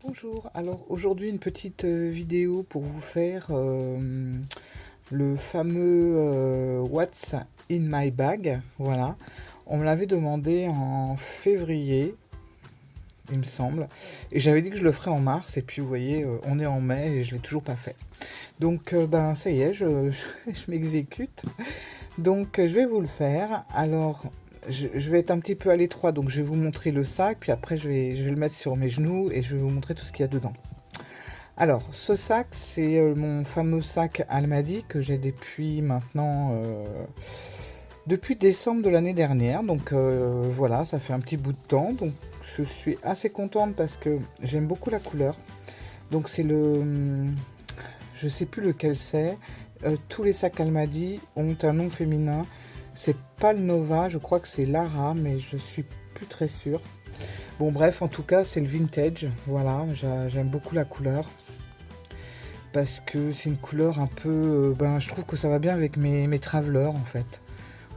Bonjour, alors aujourd'hui une petite vidéo pour vous faire le fameux What's in my bag, voilà. On me l'avait demandé en février, il me semble, et j'avais dit que je le ferais en mars, et puis vous voyez, on est en mai et je l'ai toujours pas fait. Donc ben ça y est, je m'exécute, donc je vais vous le faire. Alors je vais être un petit peu à l'étroit, donc je vais vous montrer le sac, puis après je vais le mettre sur mes genoux et je vais vous montrer tout ce qu'il y a dedans. Alors, ce sac, c'est mon fameux sac Almadi que j'ai depuis maintenant, depuis décembre de l'année dernière. Donc voilà, ça fait un petit bout de temps. Donc je suis assez contente parce que j'aime beaucoup la couleur. Donc c'est je sais plus lequel c'est. Tous les sacs Almadi ont un nom féminin. C'est pas le Nova, je crois que c'est Lara, mais je suis plus très sûre. Bon bref, en tout cas, c'est le vintage. Voilà, j'aime beaucoup la couleur. Parce que c'est une couleur un peu... ben, je trouve que ça va bien avec mes travelers, en fait.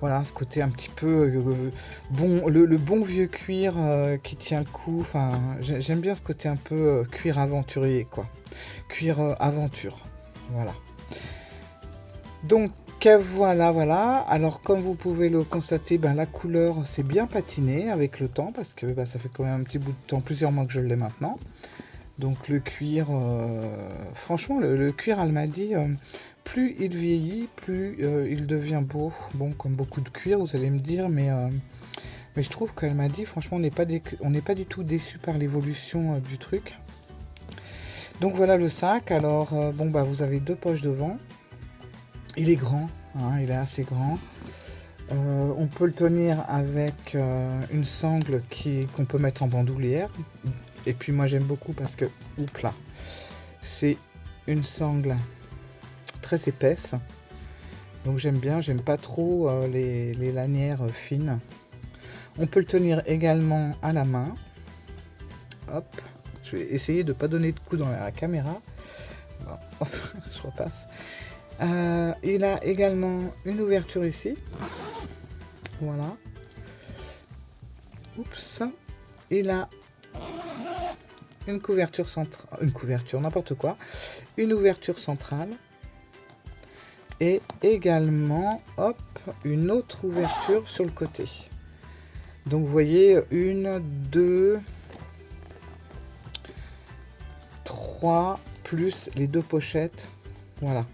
Voilà, ce côté un petit peu bon, le bon vieux cuir qui tient le coup. Enfin, j'aime bien ce côté un peu cuir aventurier, quoi. Cuir aventure. Voilà. Donc, voilà. Alors, comme vous pouvez le constater, ben, la couleur s'est bien patinée avec le temps. Parce que ben, ça fait quand même un petit bout de temps, plusieurs mois que je l'ai maintenant. Donc le cuir, franchement, le cuir Almadi, plus il vieillit, plus il devient beau. Bon, comme beaucoup de cuir, vous allez me dire, mais je trouve qu'Almadi, franchement, on n'est pas du tout déçu par l'évolution du truc. Donc voilà le sac. Alors, bon, bah, vous avez deux poches devant. Il est grand, hein, il est assez grand. On peut le tenir avec une sangle qu'on peut mettre en bandoulière. Et puis moi j'aime beaucoup parce que, oups là, c'est une sangle très épaisse. Donc j'aime bien, j'aime pas trop les lanières fines. On peut le tenir également à la main. Hop, je vais essayer de ne pas donner de coups dans la caméra. Bon, hop, je repasse. Il a également une ouverture ici. Voilà. Oups. Il a une couverture centrale, n'importe quoi, une ouverture centrale et également, hop, une autre ouverture sur le côté. Donc vous voyez, 1, 2, 3, plus les deux pochettes, voilà.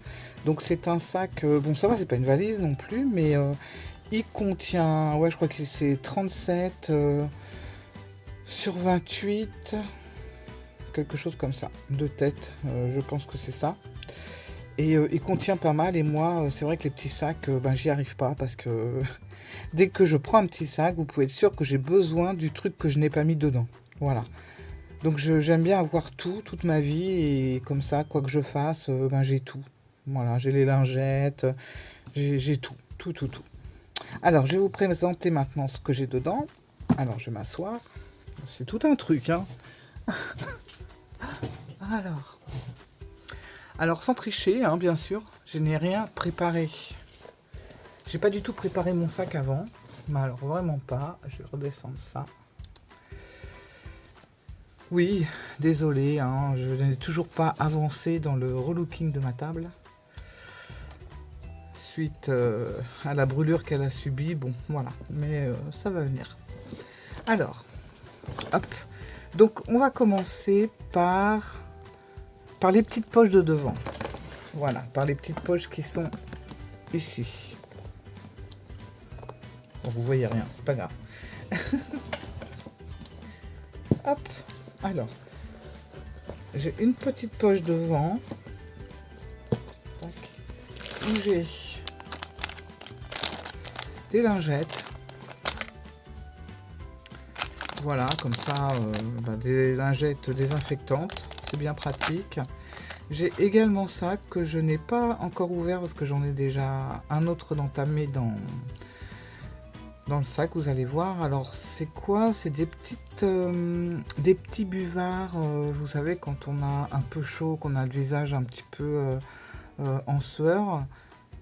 Donc c'est un sac, bon ça va, c'est pas une valise non plus, mais il contient, ouais je crois que c'est 37 sur 28, quelque chose comme ça, de tête, je pense que c'est ça. Et il contient pas mal, et moi, c'est vrai que les petits sacs, ben, j'y arrive pas, parce que dès que je prends un petit sac, vous pouvez être sûr que j'ai besoin du truc que je n'ai pas mis dedans. Voilà. Donc j'aime bien avoir tout, toute ma vie, et comme ça, quoi que je fasse, ben, j'ai tout. Voilà, j'ai les lingettes, j'ai tout. Alors, je vais vous présenter maintenant ce que j'ai dedans. Alors, je vais m'asseoir. C'est tout un truc, hein. Alors sans tricher, hein, bien sûr, je n'ai rien préparé. J'ai pas du tout préparé mon sac avant, mais alors vraiment pas. Je vais redescendre ça. Oui, désolé, hein, je n'ai toujours pas avancé dans le relooking de ma table. Suite à la brûlure qu'elle a subie, bon, voilà, mais ça va venir. Alors, hop. Donc on va commencer par les petites poches de devant. Voilà, par les petites poches qui sont ici. Bon, vous voyez rien, c'est pas grave. Hop, alors, j'ai une petite poche devant où j'ai des lingettes. Voilà, comme ça, des lingettes désinfectantes, c'est bien pratique. J'ai également ça que je n'ai pas encore ouvert parce que j'en ai déjà un autre d'entamé dans le sac, vous allez voir. Alors c'est quoi? C'est des petits buvards, vous savez, quand on a un peu chaud, qu'on a le visage un petit peu en sueur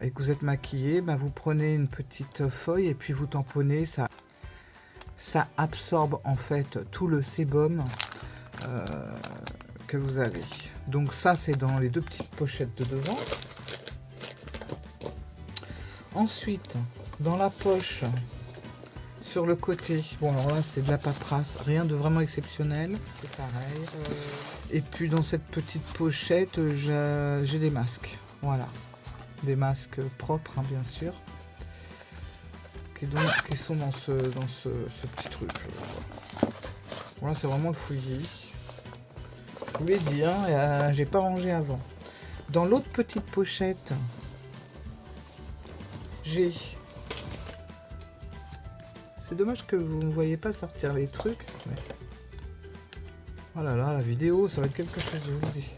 et que vous êtes maquillé, ben, vous prenez une petite feuille et puis vous tamponnez, ça absorbe en fait tout le sébum que vous avez. Donc ça, c'est dans les deux petites pochettes de devant. Ensuite, dans la poche, sur le côté, bon alors là c'est de la paperasse, rien de vraiment exceptionnel, c'est pareil. Et puis dans cette petite pochette, j'ai des masques, voilà, des masques propres, hein, bien sûr, qui sont dans ce petit truc. Voilà, c'est vraiment le fouillis. Je vous l'ai dit, hein, j'ai pas rangé avant. Dans l'autre petite pochette, j'ai... C'est dommage que vous ne voyez pas sortir les trucs. Mais... Oh là là, la vidéo, ça va être quelque chose, je vous le dis.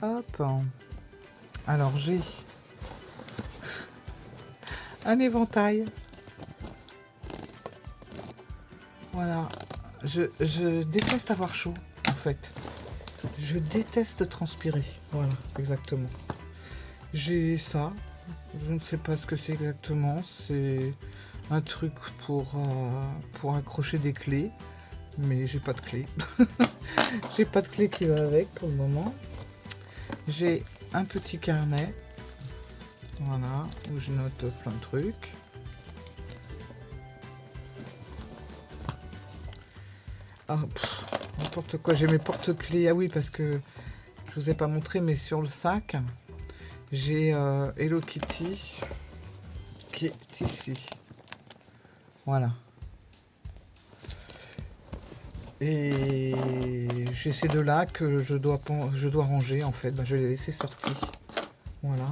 Hop. Alors, j'ai un éventail. Voilà. Je déteste avoir chaud, en fait. Je déteste transpirer. Voilà, exactement. J'ai ça. Je ne sais pas ce que c'est exactement. C'est un truc pour accrocher des clés. Mais j'ai pas de clé. J'ai pas de clé qui va avec pour le moment. J'ai un petit carnet. Voilà, où je note plein de trucs. Ah, n'importe quoi, j'ai mes porte-clés. Ah oui, parce que je vous ai pas montré, mais sur le sac, j'ai Hello Kitty qui est ici. Voilà. Et j'ai ces deux-là que je dois ranger en fait. Ben, je vais les laisser sortir. Voilà.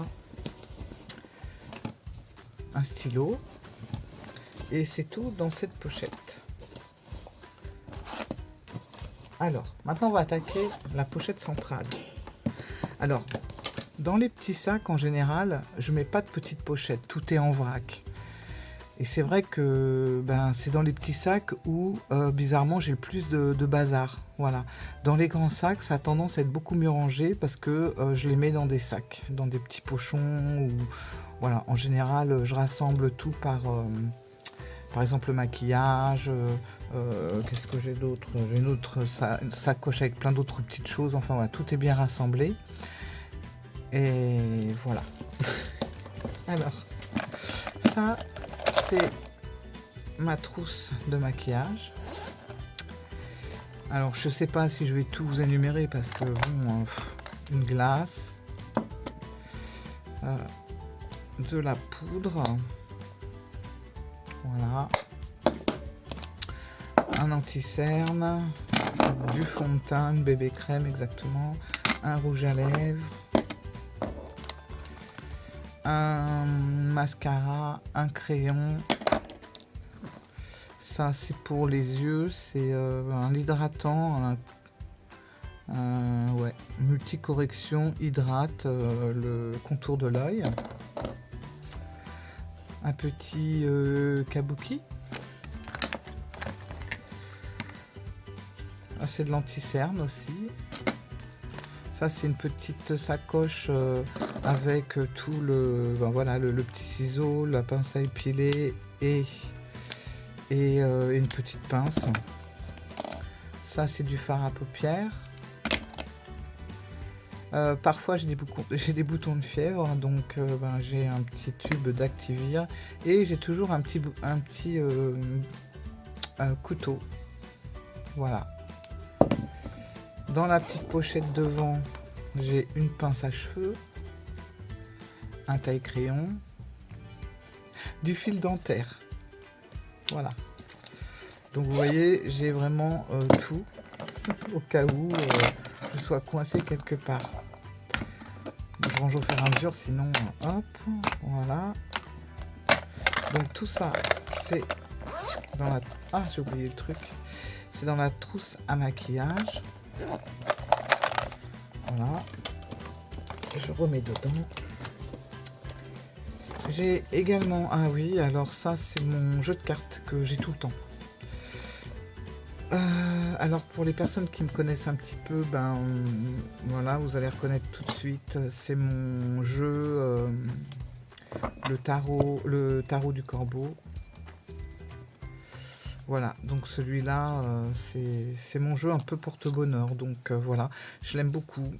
Un stylo. Et c'est tout dans cette pochette. Alors, maintenant on va attaquer la pochette centrale. Alors, dans les petits sacs en général, je mets pas de petites pochettes. Tout est en vrac. Et c'est vrai que c'est dans les petits sacs où, bizarrement, j'ai le plus de bazar. Voilà. Dans les grands sacs, ça a tendance à être beaucoup mieux rangé parce que je les mets dans des sacs, dans des petits pochons. Ou, voilà. En général, je rassemble tout par exemple, le maquillage. Qu'est-ce que j'ai d'autre? J'ai une autre sacoche avec plein d'autres petites choses. Enfin, voilà, tout est bien rassemblé. Et voilà. Alors, ça... c'est ma trousse de maquillage. Alors je sais pas si je vais tout vous énumérer parce que bon, une glace, de la poudre, voilà, un anti-cerne, du fond de teint, une bébé crème exactement, un rouge à lèvres, un mascara, un crayon. Ça c'est pour les yeux, c'est un hydratant, ouais, multicorrection, hydrate le contour de l'œil. Un petit kabuki. Ah, c'est de l'anti-cerne aussi. Ça c'est une petite sacoche avec tout le, voilà, le petit ciseau, la pince à épiler et une petite pince. Ça c'est du fard à paupières. Parfois j'ai des boutons de fièvre, donc j'ai un petit tube d'Activir et j'ai toujours un petit couteau. Voilà. Dans la petite pochette devant, j'ai une pince à cheveux, un taille-crayon, du fil dentaire. Voilà. Donc vous voyez, j'ai vraiment tout au cas où je sois coincé quelque part. Je range au fur et à mesure, sinon hop, voilà. Donc tout ça, c'est dans la... Ah, j'ai oublié le truc. C'est dans la trousse à maquillage. Voilà. Je remets dedans. J'ai également... Ah oui, alors ça, c'est mon jeu de cartes que j'ai tout le temps. Alors pour les personnes qui me connaissent un petit peu, voilà, vous allez reconnaître tout de suite. C'est mon jeu, le tarot du corbeau. Voilà, donc celui-là, c'est mon jeu un peu porte-bonheur. Donc voilà, je l'aime beaucoup.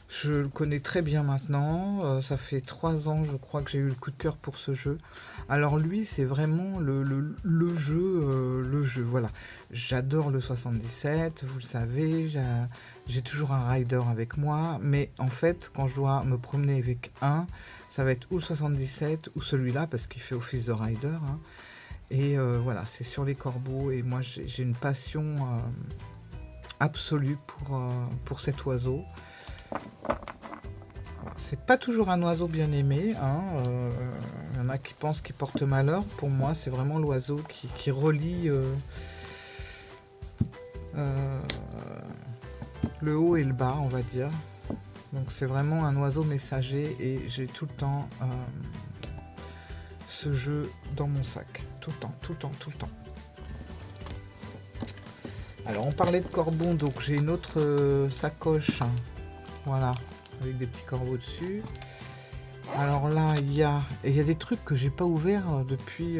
Je le connais très bien maintenant. Ça fait 3 ans, je crois, que j'ai eu le coup de cœur pour ce jeu. Alors lui, c'est vraiment le jeu. Voilà. J'adore le 77, vous le savez. J'ai toujours un rider avec moi. Mais en fait, quand je dois me promener avec un, ça va être ou le 77 ou celui-là, parce qu'il fait office de rider, hein. Et voilà, c'est sur les corbeaux. Et moi, j'ai une passion absolue pour cet oiseau. C'est pas toujours un oiseau bien aimé, hein. Y en a qui pensent qu'il porte malheur. Pour moi, c'est vraiment l'oiseau qui relie le haut et le bas, on va dire. Donc c'est vraiment un oiseau messager et j'ai tout le temps ce jeu dans mon sac. Tout le temps, tout le temps, tout le temps. Alors on parlait de corbeaux, donc j'ai une autre sacoche, hein. Voilà, avec des petits corbeaux dessus. Alors là, il y a des trucs que j'ai pas ouverts depuis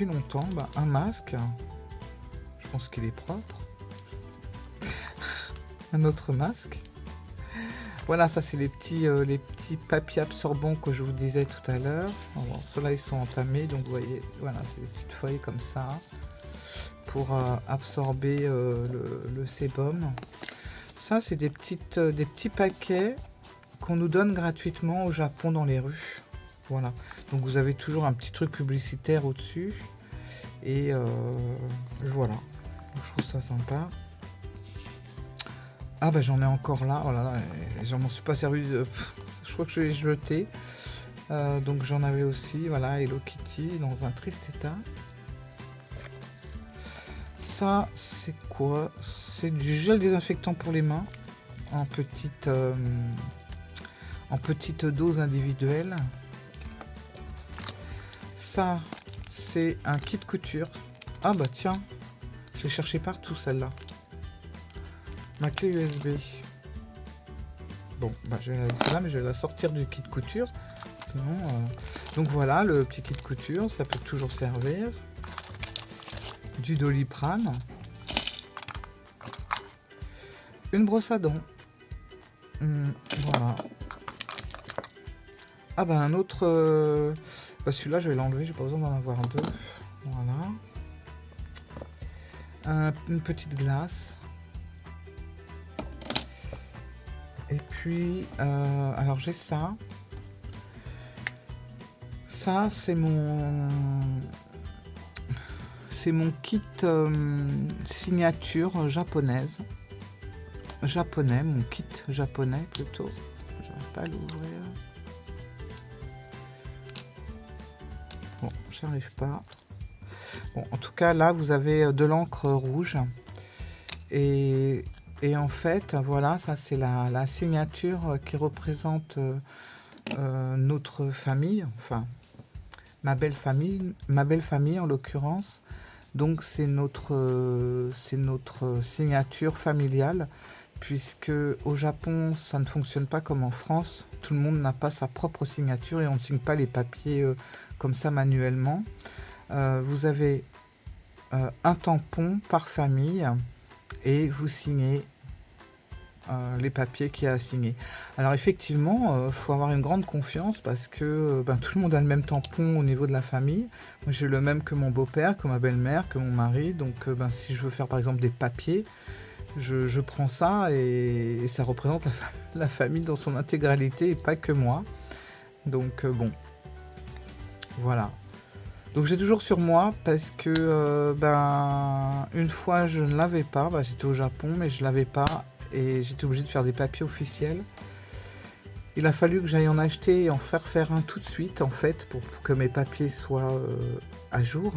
longtemps. Bah, un masque, je pense qu'il est propre. Un autre masque. Voilà, ça c'est les petits papiers absorbants que je vous disais tout à l'heure. Bon, ceux-là ils sont entamés, donc vous voyez, voilà, c'est des petites feuilles comme ça pour absorber le sébum. Ça c'est des petits paquets qu'on nous donne gratuitement au Japon dans les rues. Voilà, donc vous avez toujours un petit truc publicitaire au-dessus. Et voilà, donc, je trouve ça sympa. Ah bah j'en ai encore là, oh là là, j'en m'en suis pas servi, je crois que je l'ai jeté. Donc j'en avais aussi, voilà, Hello Kitty dans un triste état. Ça c'est quoi? C'est du gel désinfectant pour les mains en petite dose individuelle. Ça c'est un kit couture. Ah bah tiens, je l'ai cherché partout celle-là. Ma clé USB. Bon, bah, je vais la laisser là, mais je vais la sortir du kit couture. Sinon, donc voilà, le petit kit couture, ça peut toujours servir. Du Doliprane. Une brosse à dents. Voilà. Ah bah un autre... bah celui-là, je vais l'enlever, j'ai pas besoin d'en avoir deux. Voilà. Une petite glace. Et puis, alors j'ai ça. Ça, c'est mon kit signature japonaise. Mon kit japonais plutôt. J'arrive pas à l'ouvrir. Bon, j'arrive pas. Bon, en tout cas, là, vous avez de l'encre rouge. Et en fait, voilà, ça c'est la signature qui représente notre famille, enfin ma belle famille en l'occurrence. Donc c'est notre signature familiale, puisque au Japon ça ne fonctionne pas comme en France. Tout le monde n'a pas sa propre signature et on ne signe pas les papiers comme ça manuellement. Vous avez un tampon par famille. Et vous signez les papiers qu'il y a à signer. Alors effectivement, il faut avoir une grande confiance parce que tout le monde a le même tampon au niveau de la famille. Moi j'ai le même que mon beau-père, que ma belle-mère, que mon mari. Donc si je veux faire par exemple des papiers, je prends ça et ça représente la famille dans son intégralité et pas que moi. Donc bon, voilà. Donc j'ai toujours sur moi parce que une fois je ne l'avais pas, j'étais au Japon mais je l'avais pas et j'étais obligée de faire des papiers officiels. Il a fallu que j'aille en acheter et en faire un tout de suite en fait pour que mes papiers soient à jour.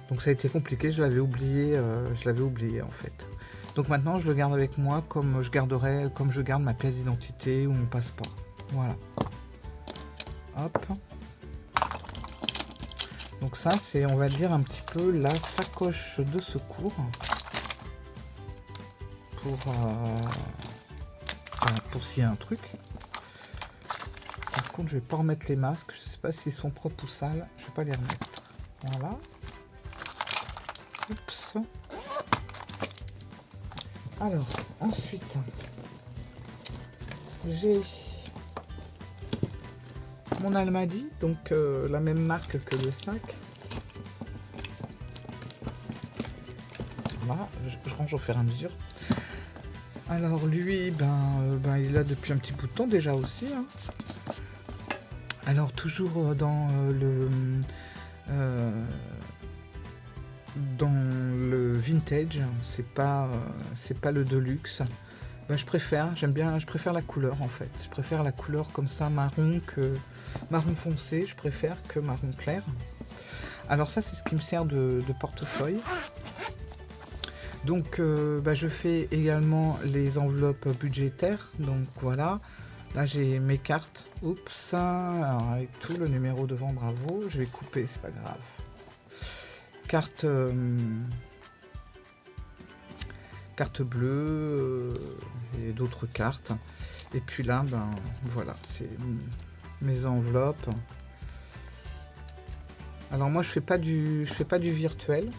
Donc ça a été compliqué, je l'avais oublié en fait. Donc maintenant je le garde avec moi comme je garde ma pièce d'identité ou mon passeport. Voilà. Hop. Donc ça, c'est, on va dire, un petit peu la sacoche de secours pour s'il y a un truc. Par contre, je vais pas remettre les masques. Je sais pas s'ils sont propres ou sales. Je vais pas les remettre. Voilà. Oups. Alors, ensuite, j'ai mon Almadi, donc la même marque que le sac. Voilà, je range au fur et à mesure. Alors lui, il est là depuis un petit bout de temps déjà aussi. Hein. Alors toujours dans le vintage, c'est pas le deluxe. Je préfère la couleur en fait. Je préfère la couleur comme ça marron foncé, je préfère que marron clair. Alors ça c'est ce qui me sert de portefeuille. Donc je fais également les enveloppes budgétaires. Donc voilà, là j'ai mes cartes. Oups, alors, avec tout le numéro devant, bravo. Je vais couper, c'est pas grave. Carte bleue et d'autres cartes. Et puis là, voilà, c'est mes enveloppes. Alors moi je fais pas du virtuel.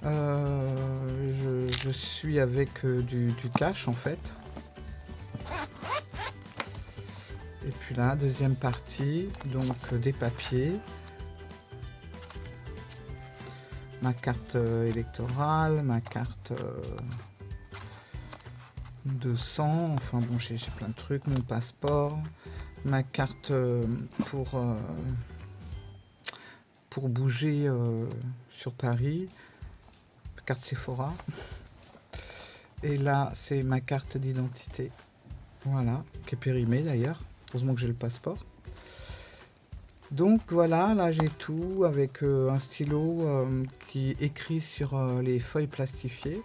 Je suis avec du cash en fait. Et puis là, deuxième partie, donc des papiers. Ma carte électorale, ma carte de sang, enfin bon, j'ai plein de trucs, mon passeport, ma carte pour bouger sur Paris, carte Sephora. Et là, c'est ma carte d'identité, voilà, qui est périmée d'ailleurs. Heureusement que j'ai le passeport. Donc voilà, là j'ai tout avec un stylo qui écrit sur les feuilles plastifiées,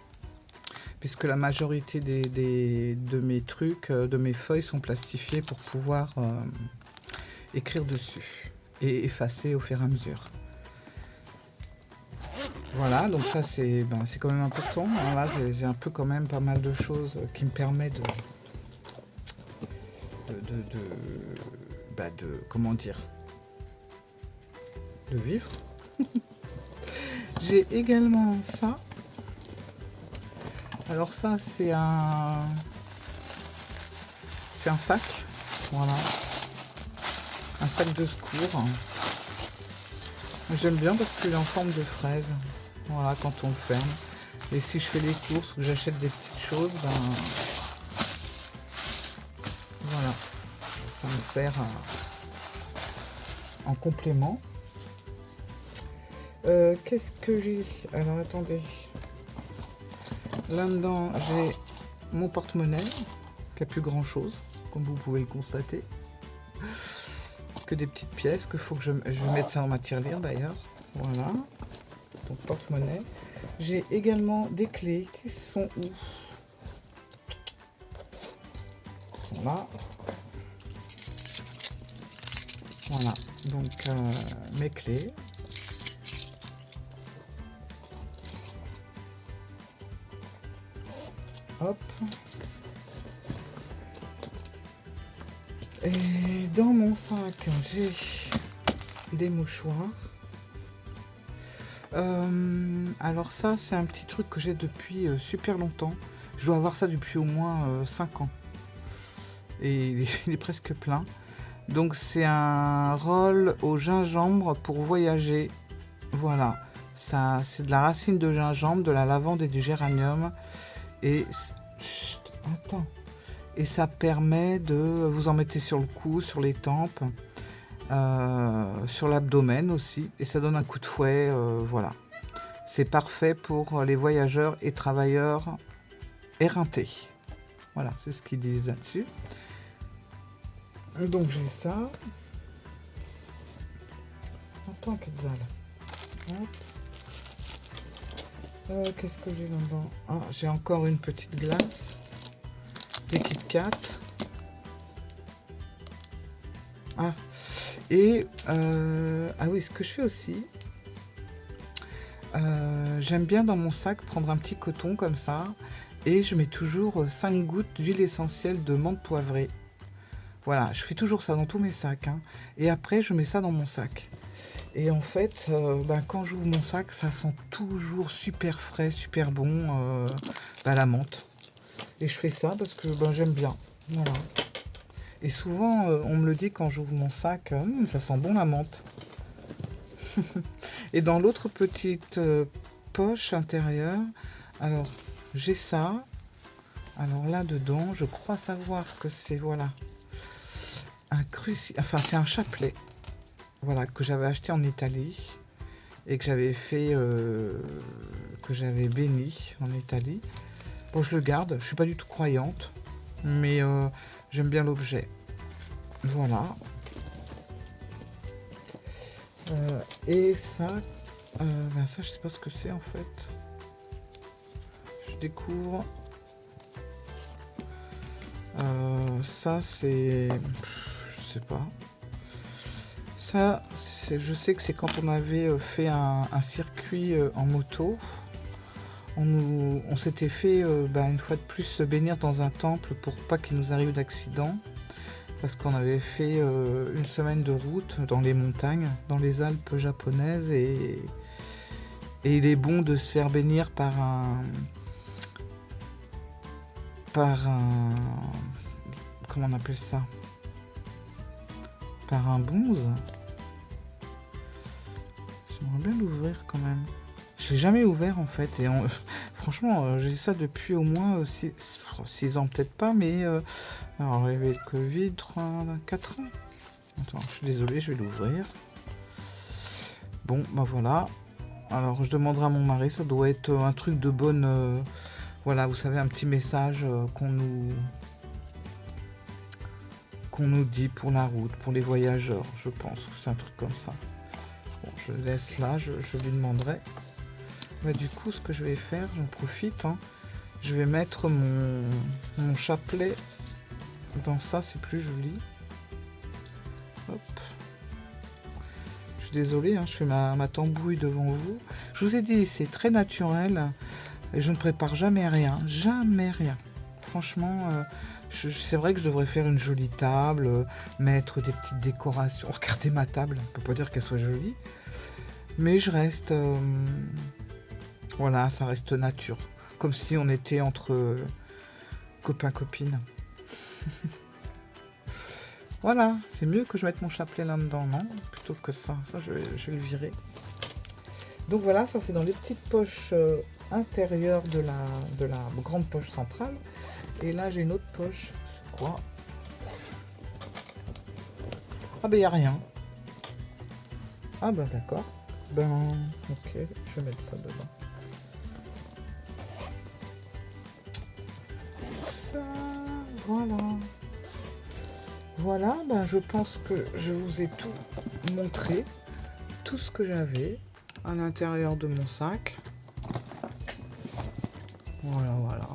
puisque la majorité de mes trucs, de mes feuilles sont plastifiées pour pouvoir écrire dessus et effacer au fur et à mesure. Voilà, donc ça c'est quand même important. Alors là j'ai un peu quand même pas mal de choses qui me permettent comment dire, de vivre. J'ai également ça. Alors ça c'est un sac, voilà, un sac de secours. J'aime bien parce qu'il est en forme de fraise, voilà, quand on le ferme. Et si je fais les courses ou que j'achète des petites choses, voilà, ça me sert en complément. Qu'est-ce que j'ai? Alors attendez, là-dedans j'ai mon porte-monnaie qui a plus grand chose, comme vous pouvez le constater, que des petites pièces que faut que je vais mettre ça dans ma tirelire d'ailleurs. Voilà, donc porte-monnaie. J'ai également des clés qui sont où? Voilà, voilà, donc mes clés. Hop. Et dans mon sac, j'ai des mouchoirs. Alors ça, c'est un petit truc que j'ai depuis super longtemps. Je dois avoir ça depuis au moins 5 ans. Et il est presque plein. Donc c'est un roll au gingembre pour voyager. Voilà. Ça, c'est de la racine de gingembre, de la lavande et du géranium. Et chut, attends. Et ça permet de vous en mettez sur le cou, sur les tempes, sur l'abdomen aussi, et ça donne un coup de fouet, voilà. C'est parfait pour les voyageurs et travailleurs éreintés. Voilà, c'est ce qu'ils disent là-dessus. Donc j'ai ça. Attends, Quetzal. Qu'est-ce que j'ai là-dedans? Ah, j'ai encore une petite glace. Des Kit Kat. Ah, et ah oui, ce que je fais aussi, j'aime bien dans mon sac prendre un petit coton comme ça, et je mets toujours 5 gouttes d'huile essentielle de menthe poivrée. Voilà, je fais toujours ça dans tous mes sacs, hein. Et après je mets ça dans mon sac. Et en fait, quand j'ouvre mon sac, ça sent toujours super frais, super bon, la menthe. Et je fais ça parce que j'aime bien. Voilà. Et souvent, on me le dit quand j'ouvre mon sac, ça sent bon la menthe. Et dans l'autre petite poche intérieure, alors j'ai ça. Alors là-dedans, je crois savoir que c'est, voilà, c'est un chapelet. Voilà, que j'avais acheté en Italie et que j'avais fait, que j'avais béni en Italie. Bon, je le garde, je suis pas du tout croyante, mais j'aime bien l'objet. Voilà. Et ça, ça, je sais pas ce que c'est en fait. Je découvre. Ça, c'est, je sais pas. Ça, je sais que c'est quand on avait fait un circuit en moto. On s'était fait une fois de plus se bénir dans un temple pour pas qu'il nous arrive d'accident. Parce qu'on avait fait une semaine de route dans les montagnes, dans les Alpes japonaises. Et il est bon de se faire bénir par un... Comment on appelle ça? Par un bonze. J'aimerais bien l'ouvrir quand même. Je l'ai jamais ouvert en fait. Et franchement, j'ai ça depuis au moins 6 ans, peut-être pas, mais alors il y avait le Covid, 4 ans. Attends, je suis désolée, je vais l'ouvrir. Bon, voilà. Alors je demanderai à mon mari, ça doit être un truc de bonne... voilà, vous savez, un petit message qu'on nous dit pour la route, pour les voyageurs, je pense que c'est un truc comme ça. Bon, je laisse là, je lui demanderai. Du coup, ce que je vais faire, j'en profite, je vais mettre mon chapelet dans ça, c'est plus joli. Hop. Je suis désolée, je fais ma tambouille devant vous. Je vous ai dit, c'est très naturel et je ne prépare jamais rien, Franchement, c'est vrai que je devrais faire une jolie table, mettre des petites décorations. Regardez ma table, on peut pas dire qu'elle soit jolie, mais je reste... voilà, ça reste nature. Comme si on était entre copains-copines. Voilà, c'est mieux que je mette mon chapelet là-dedans, non? Plutôt que ça. Ça, je vais le virer. Donc voilà, ça c'est dans les petites poches intérieures de la grande poche centrale. Et là, j'ai une autre poche. C'est quoi? Ah ben, il n'y a rien. Ah ben, d'accord. Ok, je vais mettre ça dedans. Voilà. Voilà, je pense que je vous ai tout montré, tout ce que j'avais à l'intérieur de mon sac. Voilà.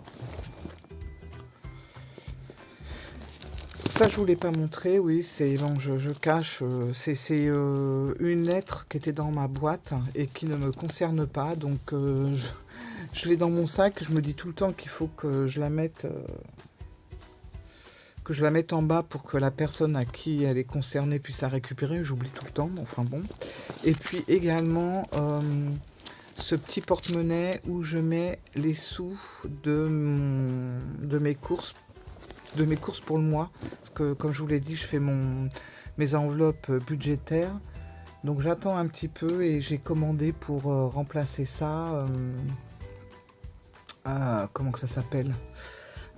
Ça, je vous l'ai pas montré, oui, c'est bon, je cache, c'est une lettre qui était dans ma boîte et qui ne me concerne pas, donc je l'ai dans mon sac. Je me dis tout le temps qu'il faut que je la mette en bas pour que la personne à qui elle est concernée puisse la récupérer. J'oublie tout le temps, enfin bon. Et puis également ce petit porte-monnaie où je mets les sous de mes courses pour le mois. Parce que comme je vous l'ai dit, je fais mes enveloppes budgétaires. Donc j'attends un petit peu et j'ai commandé pour remplacer ça. Comment que ça s'appelle ?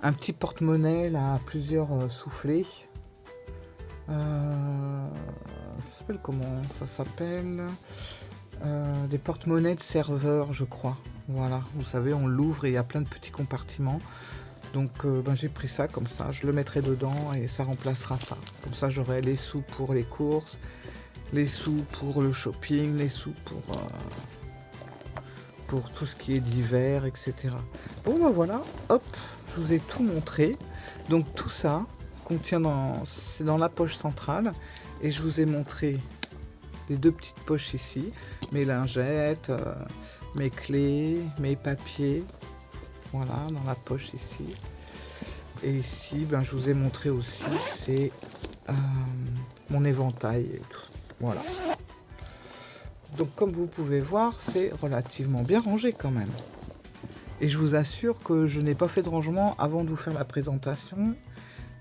Un petit porte-monnaie là, à plusieurs soufflets. Ça s'appelle comment? Ça s'appelle des porte-monnaies de serveur, je crois. Voilà, vous savez, on l'ouvre et il y a plein de petits compartiments. Donc j'ai pris ça comme ça, je le mettrai dedans et ça remplacera ça. Comme ça, j'aurai les sous pour les courses, les sous pour le shopping, les sous pour tout ce qui est d'hiver, etc. Bon, voilà, hop, je vous ai tout montré. Donc tout ça contient c'est dans la poche centrale. Et je vous ai montré les deux petites poches ici, mes lingettes, mes clés, mes papiers. Voilà, dans la poche ici. Et ici, je vous ai montré aussi, c'est mon éventail et tout ça. Voilà. Donc comme vous pouvez voir, c'est relativement bien rangé quand même. Et je vous assure que je n'ai pas fait de rangement avant de vous faire la présentation.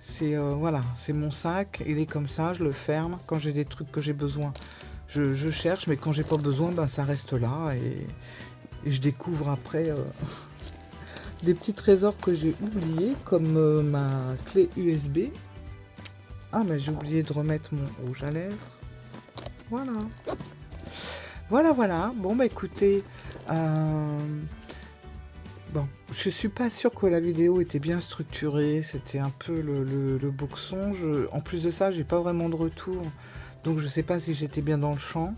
C'est voilà, c'est mon sac, il est comme ça, je le ferme. Quand j'ai des trucs que j'ai besoin, je cherche, mais quand j'ai pas besoin, ben, ça reste là. Et je découvre après des petits trésors que j'ai oubliés, comme ma clé USB. Ah, mais j'ai oublié de remettre mon rouge à lèvres. Voilà. Voilà. Bon, bah écoutez, bon, je suis pas sûre que la vidéo était bien structurée. C'était un peu le boxon. En plus de ça, j'ai pas vraiment de retour. Donc, je sais pas si j'étais bien dans le champ.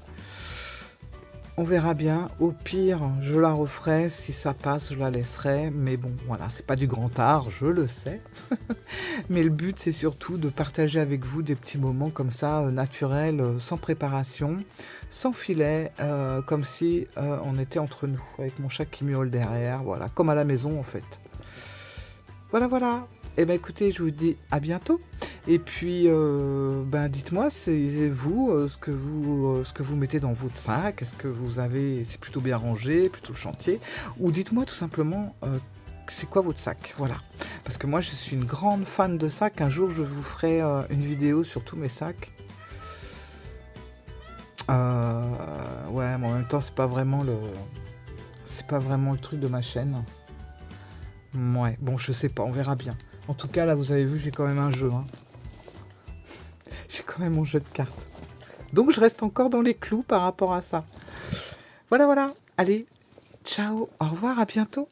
On verra bien. Au pire, je la referai. Si ça passe, je la laisserai. Mais bon, voilà, c'est pas du grand art, je le sais. Mais le but, c'est surtout de partager avec vous des petits moments comme ça, naturels, sans préparation, sans filet, comme si on était entre nous, avec mon chat qui miaule derrière, voilà, comme à la maison en fait. Voilà. Eh bien écoutez, je vous dis à bientôt. Et puis, ben, dites-moi, c'est vous, ce que vous mettez dans votre sac. Est-ce que vous avez, c'est plutôt bien rangé, plutôt chantier? Ou dites-moi tout simplement, c'est quoi votre sac? Voilà. Parce que moi, je suis une grande fan de sacs. Un jour, je vous ferai une vidéo sur tous mes sacs. Ouais, mais en même temps, c'est pas vraiment le truc de ma chaîne. Ouais, bon, je sais pas, on verra bien. En tout cas, là, vous avez vu, j'ai quand même un jeu. Hein. J'ai quand même mon jeu de cartes. Donc, je reste encore dans les clous par rapport à ça. Voilà. Allez, ciao, au revoir, à bientôt.